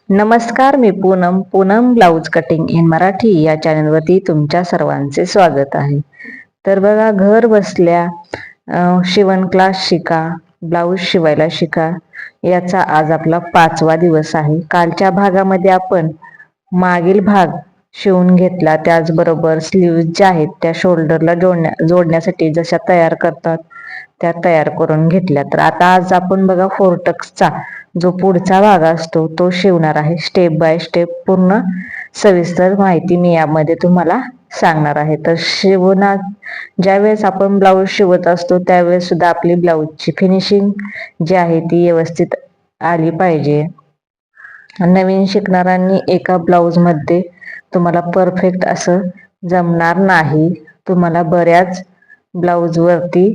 नमस्कार, मी Poonam blouse cutting in Marathi या चॅनलवरती तुमच्या सर्वांचे स्वागत आहे. तर बघा, घर बसल्या शिवण क्लास शिका, ब्लाऊज शिवायला शिका याचा आज आपला 5वा दिवस आहे. कालच्या भागामध्ये आपण मागील भाग शिवून घेतला, त्याचबरोबर स्लीव्ज ज्या आहेत त्या शोल्डरला जोडण्यासाठी जशा तयार करतात त्या तयार करून घेतल्या. तर आता आज आपण बघा फोरटक्सचा जो पुढचा भाग असतो तो शिवणार आहे. स्टेप बाय स्टेप पूर्ण सविस्तर माहिती मी यामध्ये तुम्हाला सांगणार आहे. तर ज्यावेळेस आपण ब्लाऊज शिवत असतो त्यावेळेस सुद्धा आपली ब्लाऊजची फिनिशिंग जी आहे ती व्यवस्थित आली पाहिजे. नवीन शिकणाऱ्यांनी एका ब्लाऊज मध्ये तुम्हाला परफेक्ट असं जमणार नाही. तुम्हाला बऱ्याच ब्लाऊज वरती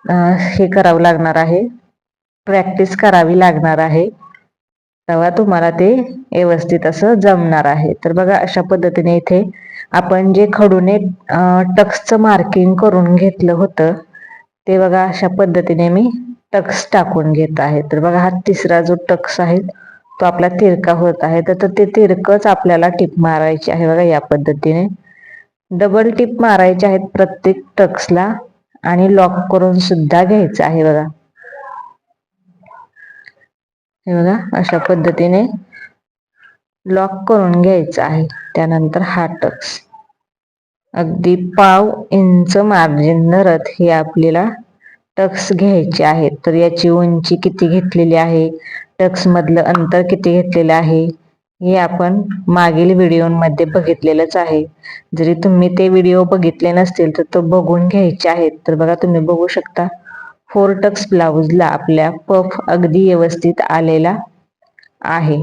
हे करावं लागणार आहे, प्रॅक्टिस करावी लागणार आहे, तेव्हा तुम्हाला ते व्यवस्थित असं जमणार आहे. तर बघा, अशा पद्धतीने इथे आपण जे खडूने टक्सचं मार्किंग करून घेतलं होतं ते बघा अशा पद्धतीने मी टक्स टाकून घेत आहे. तर बघा, हा तिसरा जो टक्स आहे तो आपला तिरका होत आहे, तर ते तिरकच आपल्याला टिप मारायची आहे. बघा, या पद्धतीने डबल टिप मारायची आहेत प्रत्येक टक्सला आणि लॉक करून सुद्धा घ्यायचं आहे. बघा, हे बघा अशा पद्धतीने लॉक करून घ्यायचं आहे. त्यानंतर हा टक्स अगदी पाव इंच मार्जिन धरत हे आपल्याला टक्स घ्यायचे आहेत. तर याची उंची किती घेतलेली आहे, टक्स मधलं अंतर किती घेतलेलं आहे हे आपण मागील व्हिडिओमध्ये बघितलेलंच आहे. जरी तुम्ही ते व्हिडिओ बघितले नसतील तर तो बघून घ्यायचे आहेत. तर बघा, तुम्ही बघू शकता फोर टक्स ब्लाऊजला आपल्या पफ अगदी व्यवस्थित आलेला आहे.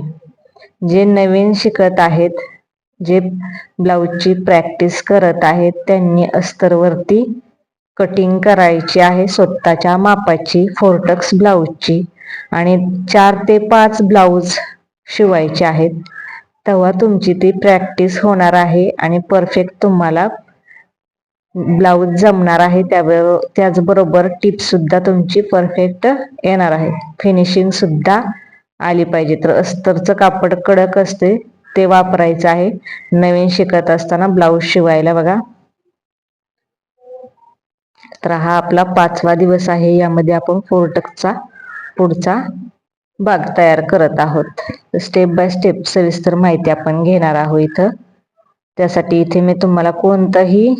जे नवीन शिकत आहेत, जे ब्लाऊजची प्रॅक्टिस करत आहेत, त्यांनी अस्तरवरती कटिंग करायची आहे स्वतःच्या मापाची फोरटक्स ब्लाऊजची आणि 4 ते 5 ब्लाऊज शिवायचे आहेत. तेव्हा तुमची ती प्रॅक्टिस होणार आहे आणि परफेक्ट तुम्हाला ब्लाऊज जमणार आहे. त्याचबरोबर टिप सुद्धा तुमची परफेक्ट येणार आहे. फिनिशिंग सुद्धा आली पाहिजे. तर अस्तरचं कापड कडक असते ते वापरायचं आहे नवीन शिकत असताना ब्लाऊज शिवायला. बघा, तर हा आपला 5वा दिवस आहे. यामध्ये आपण फोरटक्सचा पुढचा भाग तयार करत आहोत. स्टेप बाय स्टेप सविस्तर माहिती आपण घेणार आहोत इथं. त्यासाठी इथे मी तुम्हाला कोणतंही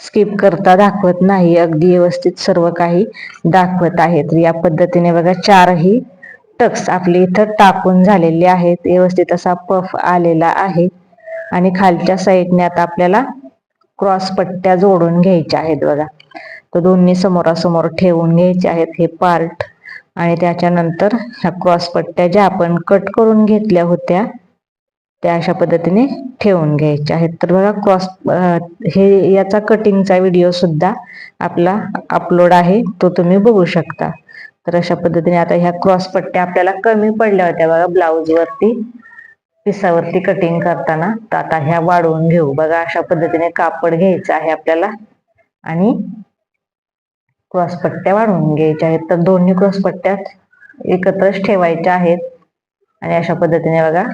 स्किप करता दाखवत नाही, अगदी व्यवस्थित सर्व काही दाखवत आहे. तर या पद्धतीने बघा, 4ही टक्स आपले इथं टाकून झालेले आहेत. व्यवस्थित असा पफ आलेला आहे आणि खालच्या साईडने आता आपल्याला क्रॉस पट्ट्या जोडून घ्यायच्या आहेत. बघा, तर दोन्ही समोरासमोर ठेवून घ्यायचे आहेत हे पार्ट आणि त्याच्यानंतर ह्या क्रॉस पट्ट्या ज्या आपण कट करून घेतल्या होत्या त्या अशा पद्धतीने ठेवून घ्यायच्या आहेत. तर बघा, हे याचा कटिंगचा व्हिडिओ सुद्धा आपला अपलोड आहे, तो तुम्ही बघू शकता. तर अशा पद्धतीने आता ह्या क्रॉस पट्ट्या आपल्याला कमी पडल्या होत्या बघा ब्लाऊज वरती पिसावरती कटिंग करताना, तर आता ह्या वाढवून घेऊ. बघा, अशा पद्धतीने कापड घ्यायचं आहे आपल्याला आणि क्रॉस पट्ट्या वाढवून घ्यायच्या आहेत. तर दोन्ही क्रॉस पट्ट्या एकत्रच ठेवायच्या आहेत आणि अशा पद्धतीने बघा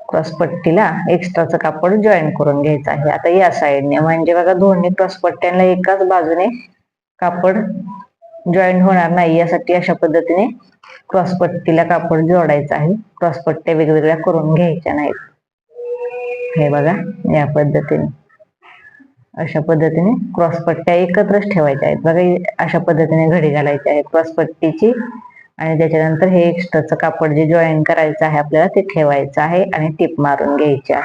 क्रॉस पट्टीला एक्स्ट्राचं कापड जॉईन करून घ्यायचं आहे. आता या साईडने म्हणजे बघा, दोन्ही क्रॉस पट्ट्यांना एकाच बाजूने कापड जॉईन होणार नाही यासाठी अशा पद्धतीने क्रॉस पट्टीला कापड जोडायचं आहे. क्रॉस पट्ट्या वेगवेगळ्या करून घ्यायच्या नाहीत. हे बघा, या पद्धतीने अशा पद्धतीने क्रॉस पट्ट्या एकत्रच ठेवायच्या आहेत. बघा, अशा पद्धतीने घडी घालायची आहे क्रॉस पट्टीची आणि त्याच्यानंतर हे एक्स्ट्राचं कापड जे जॉईन करायचं आहे आपल्याला ते ठेवायचं आहे आणि टिप मारून घ्यायची आहे.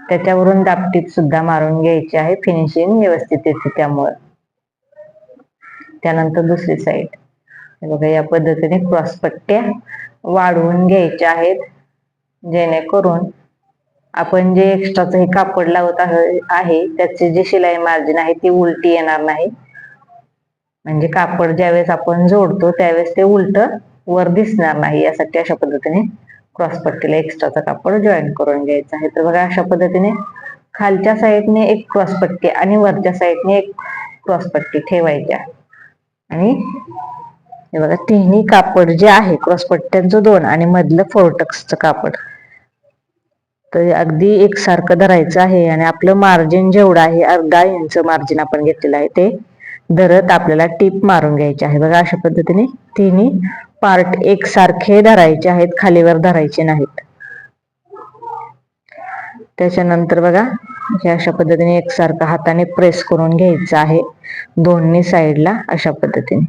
त्याच्यावरून दाबटीप सुद्धा मारून घ्यायची आहे, फिनिशिंग व्यवस्थित येते त्यामुळे. त्यानंतर दुसरी साईड बघा, या पद्धतीने क्रॉस पट्ट्या वाढवून घ्यायच्या आहेत जेणेकरून आपण जे एक्स्ट्राचं हे कापड लावत आहे त्याचे जे शिलाई मार्जिन आहे ती उलटी येणार नाही. म्हणजे कापड ज्यावेळेस आपण जोडतो त्यावेळेस ते उलट वर दिसणार नाही यासाठी अशा पद्धतीने क्रॉस पट्टीला एक्स्ट्राचं कापड जॉईन करून घ्यायचं आहे. तर बघा, अशा पद्धतीने खालच्या साईडने एक क्रॉस पट्टी आणि वरच्या साईडने एक क्रॉस पट्टी ठेवायच्या आणि हे बघा तिन्ही कापड जे आहे क्रॉसपट्ट्यांचं 2 आणि मधलं फोरटक्सचं कापड तर अगदी एकसारखं धरायचं आहे आणि आपलं मार्जिन जेवढं आहे अर्धा इंच मार्जिन आपण घेतलेलं आहे ते धरत आपल्याला टीप मारून घ्यायची आहे. बघा अशा पद्धतीने तिन्ही पार्ट एकसारखे धरायचे आहेत, खालीवर धरायचे नाहीत. त्याच्यानंतर बघा हे अशा पद्धतीने एकसारखं हाताने प्रेस करून घ्यायचं आहे दोन्ही साईडला अशा पद्धतीने.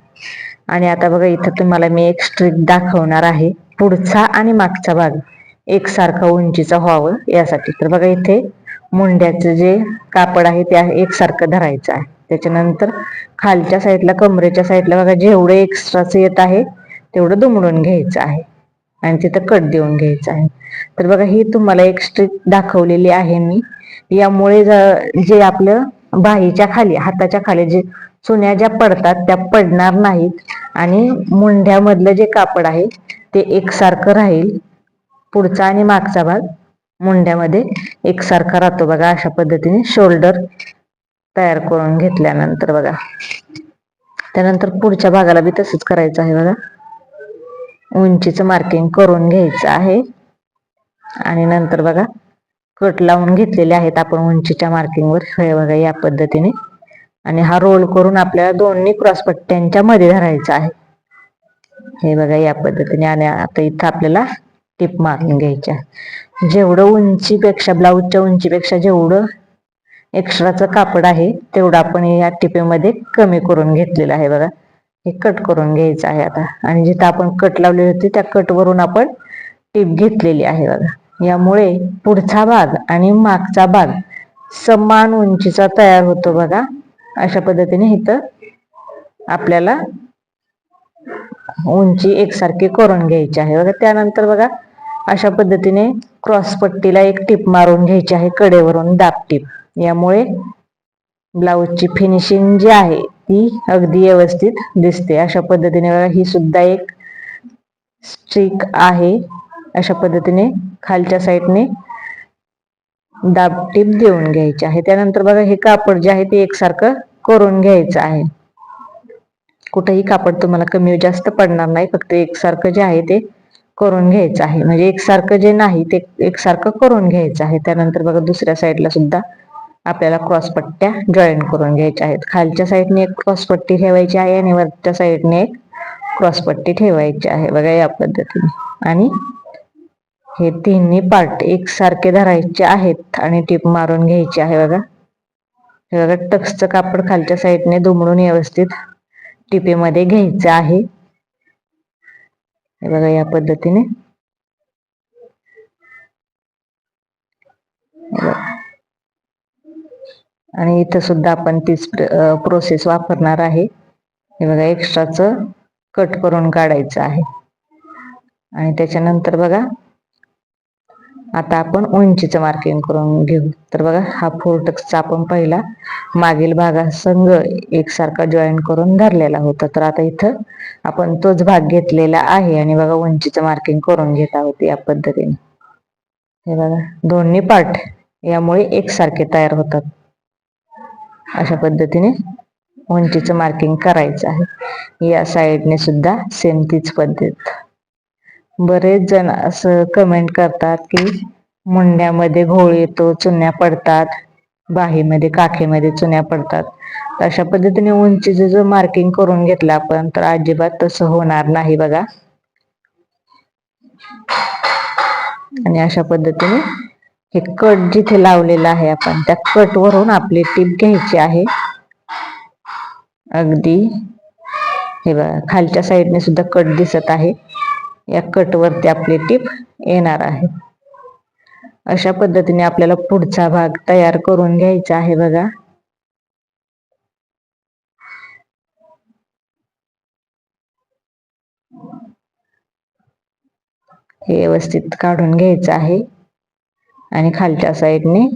आणि आता बघा इथं तुम्हाला मी एक ट्रिक दाखवणार आहे पुढचा आणि मागचा भाग एकसारखा उंचीचा व्हावं यासाठी. तर बघा इथे मुंड्याचं जे कापड आहे ते एकसारखं धरायचं आहे. त्याच्यानंतर खालच्या साईडला कमरेच्या साईडला बघा जेवढं एक्स्ट्राचं येत आहे तेवढं दुमडून घ्यायचं आहे आणि तिथं कट देऊन घ्यायचं आहे. तर बघा ही तुम्हाला एक स्ट्रिक दाखवलेली आहे मी. यामुळे जे आपलं बाहीच्या खाली हाताच्या खाली जे चुन्या ज्या पडतात त्या पडणार नाहीत आणि मुंढ्यामधलं जे कापड आहे ते एकसारखं राहील. पुढचा आणि मागचा भाग मुंड्यामध्ये एकसारखा राहतो. बघा अशा पद्धतीने शोल्डर तयार करून घेतल्यानंतर बघा त्यानंतर पुढच्या भागाला बी तसंच करायचं आहे. बघा उंचीचं मार्किंग करून घ्यायचं आहे आणि नंतर बघा कट लावून घेतलेले आहेत आपण उंचीच्या मार्किंगवर. हे बघा या पद्धतीने आणि हा रोल करून आपल्याला दोन्ही क्रॉसपट्ट्यांच्या मध्ये धरायचा आहे. हे बघा या पद्धतीने. आणि आता इथं आपल्याला टिप मारून घ्यायची आहे. जेवढं उंचीपेक्षा ब्लाऊजच्या उंचीपेक्षा जेवढं एक्स्ट्राचं कापड आहे तेवढं आपण या टिपेमध्ये कमी करून घेतलेलं आहे. बघा हे कट करून घ्यायचं आहे आता. आणि जिथं आपण कट लावली होती त्या कटवरून आपण टिप घेतलेली आहे. बघा यामुळे पुढचा भाग आणि मागचा भाग समान उंचीचा तयार होतो. बघा अशा पद्धतीने इथं आपल्याला उंची एकसारखी करून घ्यायची आहे. बघा त्यानंतर बघा अशा पद्धतीने क्रॉसपट्टीला एक टिप मारून घ्यायची आहे कडेवरून दाब टिप. यामुळे ब्लाऊजची फिनिशिंग जी आहे ती अगदी व्यवस्थित दिसते. अशा पद्धतीने बघा ही सुद्धा एक स्ट्रिक आहे. अशा पद्धतीने खालच्या साईडने दाब टिप देऊन घ्यायची आहे. त्यानंतर बघा हे कापड जे आहे ते एकसारखं करून घ्यायचं आहे. कुठेही कापड तुम्हाला कमी जास्त पडणार नाही, फक्त एकसारखं जे आहे ते करून घ्यायचं आहे. म्हणजे एकसारखं जे नाही ते एकसारखं करून घ्यायचं आहे. त्यानंतर बघा दुसऱ्या साईडला सुद्धा आपल्याला क्रॉसपट्ट्या जॉईन करून घ्यायच्या आहेत. खालच्या साईडने एक क्रॉसपट्टी ठेवायची आहे आणि वरच्या साईडने एक क्रॉसपट्टी ठेवायची आहे. बघा या पद्धतीने. आणि हे तिन्ही पार्ट एकसारखे धरायचे आहेत आणि टिप मारून घ्यायची आहे. बघा हे बघा टक्सचं कापड खालच्या साईडने दुमडून व्यवस्थित टिपेमध्ये घ्यायचं आहे. हे बघा या पद्धतीने. आणि इथं सुद्धा आपण तीच प्रोसेस वापरणार आहे. हे बघा एक्स्ट्राचं कट करून काढायचं आहे. आणि त्याच्यानंतर बघा आता आपण उंचीचं मार्किंग करून घेऊ. तर बघा हा फोरटक्सचा आपण पहिला मागील भागासंग एकसारखा जॉईन करून धरलेला होता. तर आता इथं आपण तोच भाग घेतलेला आहे आणि बघा उंचीचं मार्किंग करून घेत आहोत या पद्धतीने. हे बघा दोन्ही पार्ट यामुळे एकसारखे तयार होतात. अशा पद्धतीने उंचीचं मार्किंग करायचं आहे. या साईडने सुद्धा सेम तीच पद्धत. बरेच जण असं कमेंट करतात की मुंड्यामध्ये घोळ येतो, चुन्या पडतात, बाहीमध्ये काखेमध्ये चुन्या पडतात. अशा पद्धतीने उंचीचं जर मार्किंग करून घेतलं आपण तर अजिबात तसं होणार नाही. बघा आणि अशा पद्धतीने हे कट जिथे लावलेला आहे आपण त्या कट वरून आपली टीप घ्यायची आहे. अगदी हे बघा खालच्या साईडने सुद्धा कट दिसत आहे. या कट वरती आपली टीप येणार आहे. अशा पद्धतीने आपल्याला पुढचा भाग तयार करून घ्यायचा आहे. बघा हे व्यवस्थित काढून घ्यायचं आहे आणि खालच्या साईडने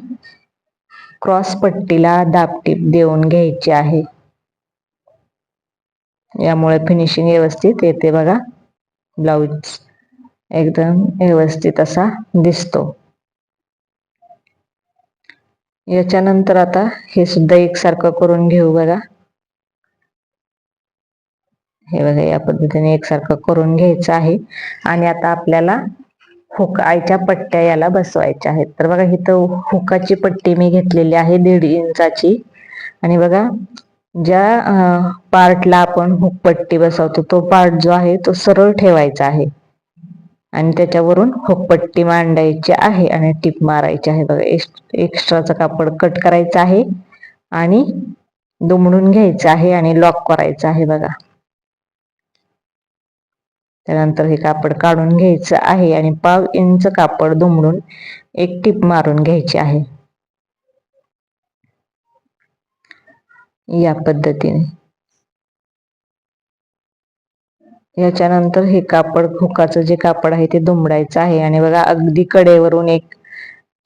क्रॉस पट्टीला दाबटीप देऊन घ्यायची आहे. यामुळे फिनिशिंग व्यवस्थित येते. बघा ब्लाऊज एकदम व्यवस्थित असा दिसतो. याच्यानंतर आता हे सुद्धा एकसारखं करून घेऊ. बघा हे बघा या पद्धतीने एकसारखं करून घ्यायचं आहे. आणि आता आपल्याला हुकायच्या पट्ट्या याला बसवायच्या आहेत. तर बघा इथं हुकाची पट्टी मी घेतलेली आहे 1.5 इंचाची. आणि बघा ज्या पार्टला आपण हुक पट्टी बसवतो तो पार्ट जो आहे तो सरळ ठेवायचा आहे आणि त्याच्यावरून हुकपट्टी मांडायची आहे आणि टीप मारायची आहे. बघा एक्स्ट्राचं कापड कट करायचं आहे आणि दुमडून घ्यायचं आहे आणि लॉक करायचं आहे. बघा त्यानंतर हे कापड काढून घ्यायचं आहे आणि 1/2 इंच कापड दुमडून एक टीप मारून घ्यायची आहे या पद्धतीने. याच्यानंतर हे कापड हुकाचं जे कापड आहे ते दुमडायचं आहे आणि बघा अगदी कडेवरून एक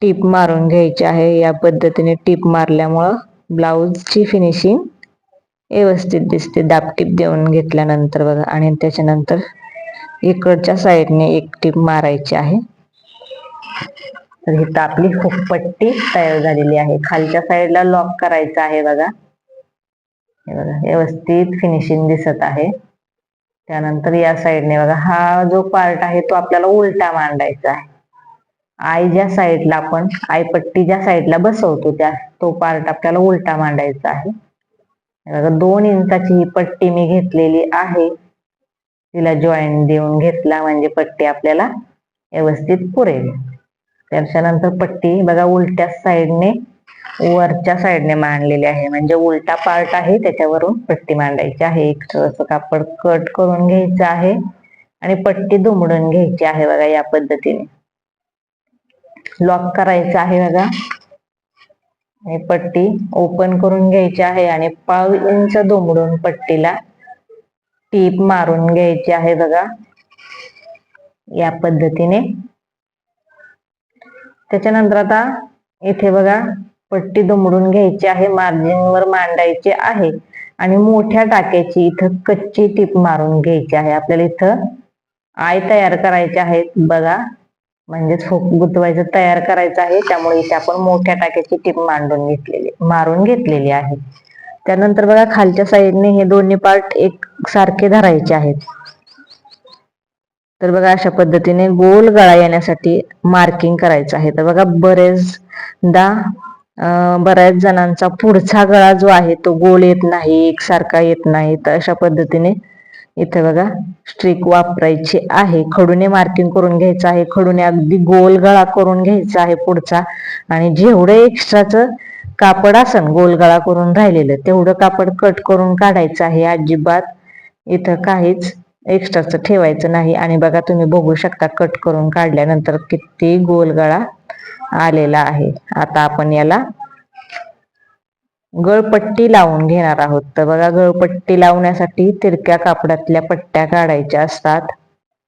टीप मारून घ्यायची आहे. या पद्धतीने टीप मारल्यामुळं ब्लाऊजची फिनिशिंग व्यवस्थित दिसते. दाबटीप देऊन घेतल्यानंतर बघा. आणि त्याच्यानंतर इकडच्या साईडने एक टीप मारायची आहे. तर ही आपली हुकपट्टी तयार झालेली आहे. खालच्या साईडला लॉक करायचं आहे. बघा हे बघा व्यवस्थित फिनिशिंग दिसत आहे. त्यानंतर या साईडने बघा हा जो पार्ट आहे तो आपल्याला उलटा मांडायचा आहे. आय ज्या साईडला आपण आयपट्टी ज्या साईडला बसवतो त्या तो पार्ट आपल्याला उलटा मांडायचा आहे. बघा 2 इंचाची ही पट्टी मी घेतलेली आहे. तिला जॉईंट देऊन घेतला म्हणजे पट्टी आपल्याला व्यवस्थित पुरेल. त्याच्यानंतर पट्टी बघा उलट्या साईडने वरच्या साईडने मांडलेली आहे म्हणजे उलटा पार्ट आहे त्याच्यावरून पट्टी मांडायची आहे. एक्स्ट्राचं कापड कट करून घ्यायचं आहे आणि पट्टी दुमडून घ्यायची आहे. बघा या पद्धतीने लॉक करायचं आहे. बघा हे पट्टी ओपन करून घ्यायची आहे आणि 1/2 इंच दुमडून पट्टीला टीप मारून घ्यायची आहे. बघा या पद्धतीने. त्याच्यानंतर आता इथे बघा पट्टी दुमडून घ्यायची आहे, मार्जिनवर मांडायची आहे आणि मोठ्या टाक्याची इथं कच्ची टीप मारून घ्यायची आहे. आपल्याला इथं आय तयार करायचे आहेत. बघा म्हणजेच हुक गुंतवायचं तयार करायचं आहे. त्यामुळे इथे आपण मोठ्या टाक्याची टीप मारून घेतलेली आहे. त्यानंतर बघा खालच्या साईडने हे दोन्ही पार्ट एक सारखे धरायचे आहेत. तर बघा अशा पद्धतीने गोल गळा येण्यासाठी मार्किंग करायचं आहे. तर बघा बऱ्याच जणांचा पुढचा गळा जो आहे तो गोल येत नाही, एकसारखा येत नाही. तर अशा पद्धतीने इथे बघा स्ट्रिक वापरायची आहे. खडूने मार्किंग करून घ्यायचं आहे. खडूने अगदी गोल गळा करून घ्यायचा आहे पुढचा. आणि जेवढे एक्स्ट्राचं कापड असन गोल गळा करून राहिलेलं तेवढं कापड कट करून काढायचं आहे. अजिबात इथं काहीच एक्स्ट्राचं ठेवायचं नाही. आणि बघा तुम्ही बघू शकता कट करून काढल्यानंतर किती गोल गळा आलेला आहे. आता आपण याला गळपट्टी लावून घेणार आहोत. तर बघा गळपट्टी लावण्यासाठी तिरक्या कापडातल्या पट्ट्या काढायच्या असतात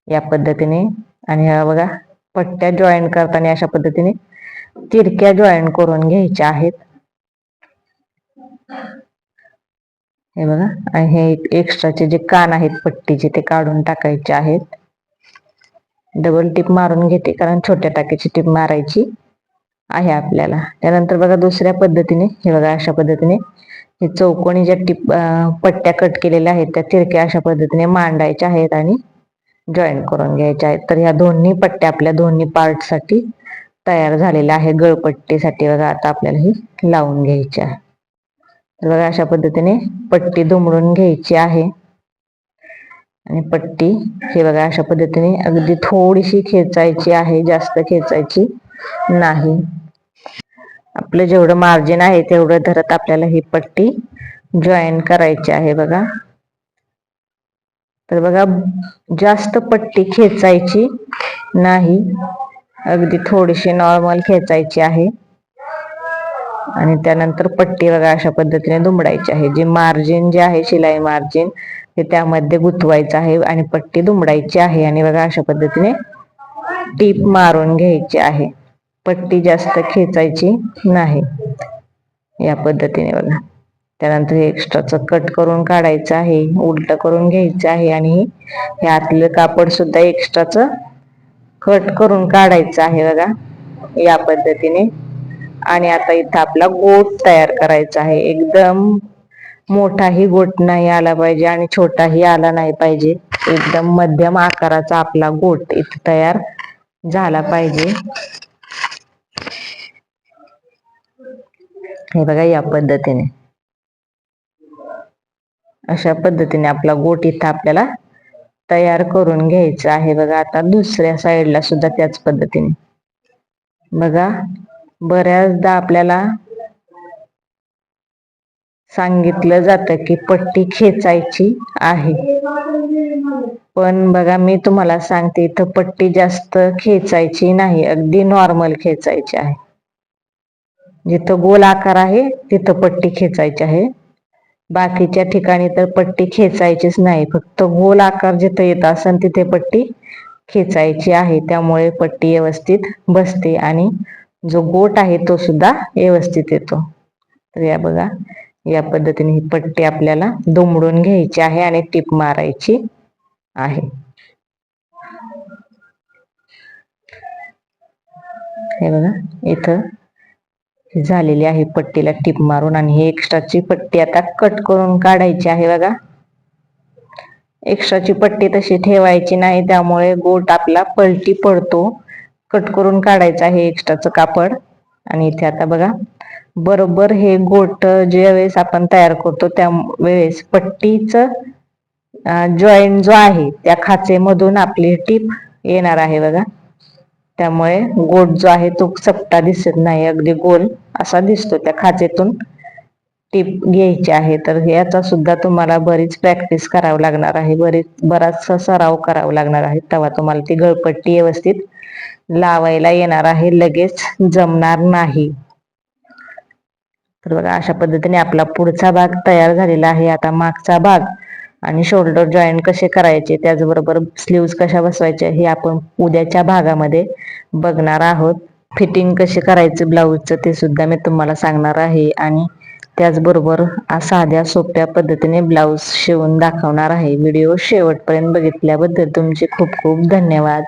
या पद्धतीने. आणि ह्या बघा पट्ट्या जॉईन करताना अशा पद्धतीने तिरक्या जॉईन करून घ्यायच्या आहेत. हे बघा आणि हे एक्स्ट्राचे जे कान आहेत पट्टीचे ते काढून टाकायचे आहेत. डबल टिप मारून घेते कारण छोट्या टाकीची टिप मारायची आहे आपल्याला. त्यानंतर बघा दुसऱ्या पद्धतीने हे बघा अशा पद्धतीने हे चौकोनी ज्या पट्ट्या कट केलेल्या आहेत त्या तिरक्या अशा पद्धतीने मांडायच्या आहेत आणि जॉईन करून घ्यायच्या आहेत. तर ह्या दोन्ही पट्ट्या आपल्या दोन्ही पार्ट साठी तयार झालेल्या आहे. गळपट्टीसाठी बघा आता आपल्याला ही लावून घ्यायची आहे. तर बघा अशा पद्धतीने पट्टी दुमडून घ्यायची आहे आणि पट्टी हे बघा अशा पद्धतीने अगदी थोडीशी खेचायची आहे, जास्त खेचायची नाही. आपलं जेवढं मार्जिन आहे तेवढं धरत आपल्याला ही पट्टी जॉईन करायची आहे. बघा तर बघा जास्त पट्टी खेचायची नाही, अगदी थोडीशी नॉर्मल खेचायची आहे. आणि त्यानंतर पट्टी बघा अशा पद्धतीने दुमडायची आहे. जे मार्जिन जे आहे शिलाई मार्जिन ते त्यामध्ये गुंतवायचं आहे आणि पट्टी दुमडायची आहे. आणि बघा अशा पद्धतीने टीप मारून घ्यायची आहे. पट्टी जास्त खेचायची नाही या पद्धतीने बघा. त्यानंतर हे एक्स्ट्राचं कट करून काढायचं आहे, उलट करून घ्यायचं आहे आणि हे आतलं कापड सुद्धा एक्स्ट्राचं कट करून काढायचं आहे बघा या पद्धतीने. आणि आता इथं आपला गोट तयार करायचा आहे. एकदम मोठाही गोट नाही आला पाहिजे आणि छोटाही आला नाही पाहिजे. एकदम मध्यम आकाराचा आपला गोट इथे तयार झाला पाहिजे. हे बघा, या पद्धतीने अशा पद्धतीने आपला गोट इथं आपल्याला तयार करून घ्यायचा आहे. बघा, आता दुसऱ्या साईडला सुद्धा त्याच पद्धतीने बघा. बऱ्याचदा आपल्याला सांगितलं जातं की पट्टी खेचायची आहे, पण बघा मी तुम्हाला सांगते इथं पट्टी जास्त खेचायची नाही, अगदी नॉर्मल खेचायची आहे. जिथं गोल आकार आहे तिथं पट्टी खेचायची आहे. बाकीच्या ठिकाणी तर पट्टी खेचायचीच नाही, फक्त गोल आकार जिथे येत असेल तिथे पट्टी खेचायची आहे. त्यामुळे पट्टी व्यवस्थित बसते आणि जो गोट आहे तो सुद्धा व्यवस्थित येतो. तर या बघा, या पद्धतीने ही पट्टी आपल्याला दुमडून घ्यायची आहे आणि टीप मारायची आहे. हे बघा, इथं झालेली आहे पट्टीला टीप मारून आणि ही एक्स्ट्राची पट्टी आता कट करून काढायची आहे. बघा, एक्स्ट्राची पट्टी तशी ठेवायची नाही, त्यामुळे गोट आपला पलटी पडतो. कट करून काढायचं आहे एक्स्ट्राचं कापड. आणि इथे आता बघा, बरोबर हे गोट ज्या वेळेस आपण तयार करतो त्या वेळेस पट्टीचं जॉईंट जो आहे त्या खाचेमधून आपली टीप येणार आहे. बघा, त्यामुळे गोट जो आहे तो चपटा दिसत नाही, अगदी गोल असा दिसतो. त्या खाचेतून टीप घ्यायची आहे. तर याचा सुद्धा तुम्हाला बरीच प्रॅक्टिस करावी लागणार आहे, बराचसा सराव करावा लागणार आहे, तेव्हा तुम्हाला ती गळपट्टी व्यवस्थित लावायला येणार आहे, लगेच जमणार नाही. तर बघा, अशा पद्धतीने आपला पुढचा भाग तयार झालेला आहे. आता मागचा भाग आणि शोल्डर जॉईंट कसे करायचे, त्याचबरोबर स्लीव्ज कशा बसवायच्या हे आपण उद्याच्या भागामध्ये बघणार आहोत. फिटिंग कसे करायचे ब्लाऊजचं ते सुद्धा मी तुम्हाला सांगणार आहे आणि त्याचबरोबर साध्या सोप्या पद्धतीने ब्लाऊज शिवून दाखवणार आहे. व्हिडिओ शेवटपर्यंत बघितल्याबद्दल तुमचे खूप खूप धन्यवाद.